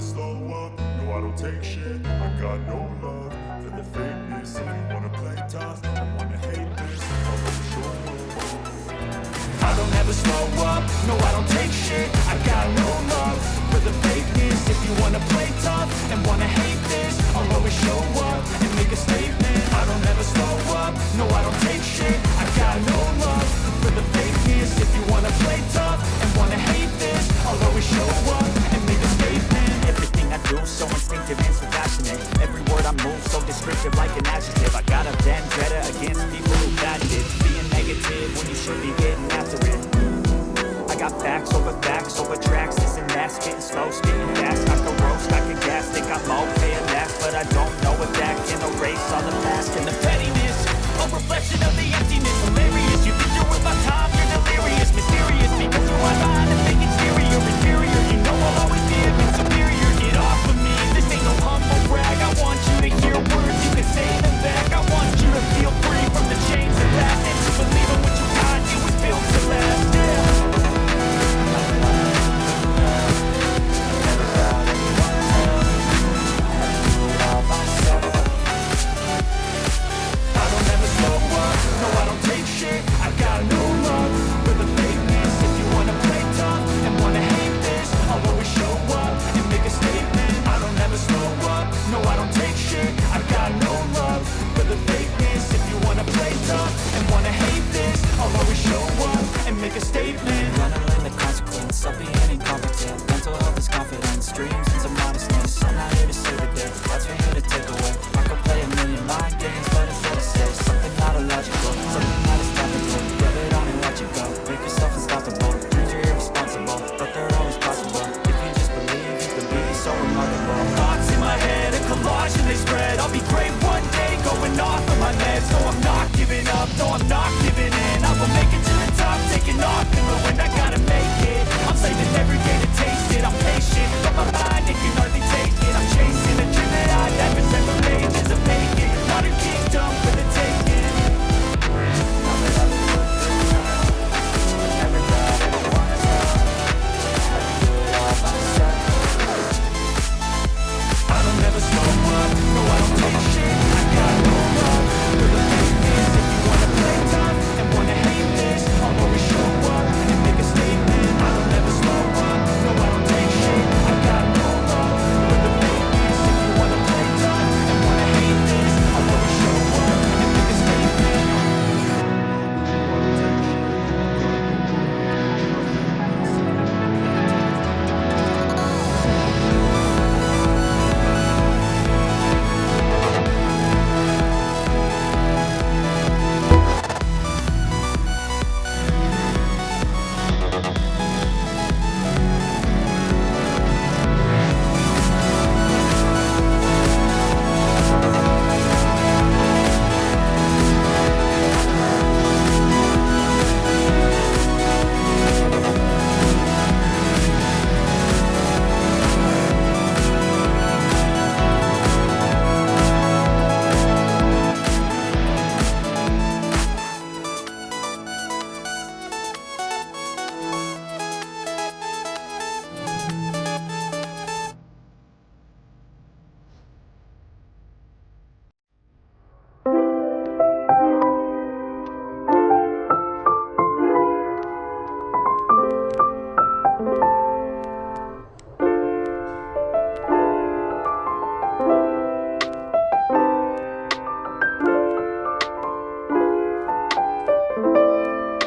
slow up, no I don't take shit. I got no love for the fakeness. If you wanna play tough and wanna hate this, I'll never show up. I don't ever slow up, no I don't take shit. I got no love for the fakeness. If you wanna play tough and wanna hate this, I'll always show up and make a statement. I don't ever slow up, no I don't take shit. I got no love for the fakeness. If you wanna play tough and wanna hate this, I'll always show up and make a statement. Everything I do so instinctive and so passionate. Every word I move so descriptive like an adjective. I got a vendetta against people who patent it. Being negative when you should be getting after it. I got facts over tracks. This and that, spitting slow, spitting fast. I can roast, I can gas, think I'm okay at last. But I don't know if that can erase all the past. And the pettiness, a reflection of the emptiness. Hilarious, you think you're worth my time, you're delirious. Mysterious, because you're my mind and think exterior, inferior. You know I'll always be a bit superior. Get off of me, this ain't no humble brag. I want you to hear words, you can say them back. I want you to feel free from the chains that last. And to believe in what you got, it was built to last, yeah. Make a statement. Gonna learn the consequence of being incompetent. Mental health is confidence, dreams and some modestness. I'm not here to save the day, that's for you to take away. I could play a million mind games, but instead of say something not illogical, something that is topical. Rub it on and let you go. Make yourself unstoppable. Dreams are irresponsible, but they're always possible. If you just believe, you can be so remarkable. Thoughts in my head, a collage and they spread. I'll be great one day, going off of my meds. No, I'm not giving up, no, I'm not giving in. I will make it to the top, taking off in the way.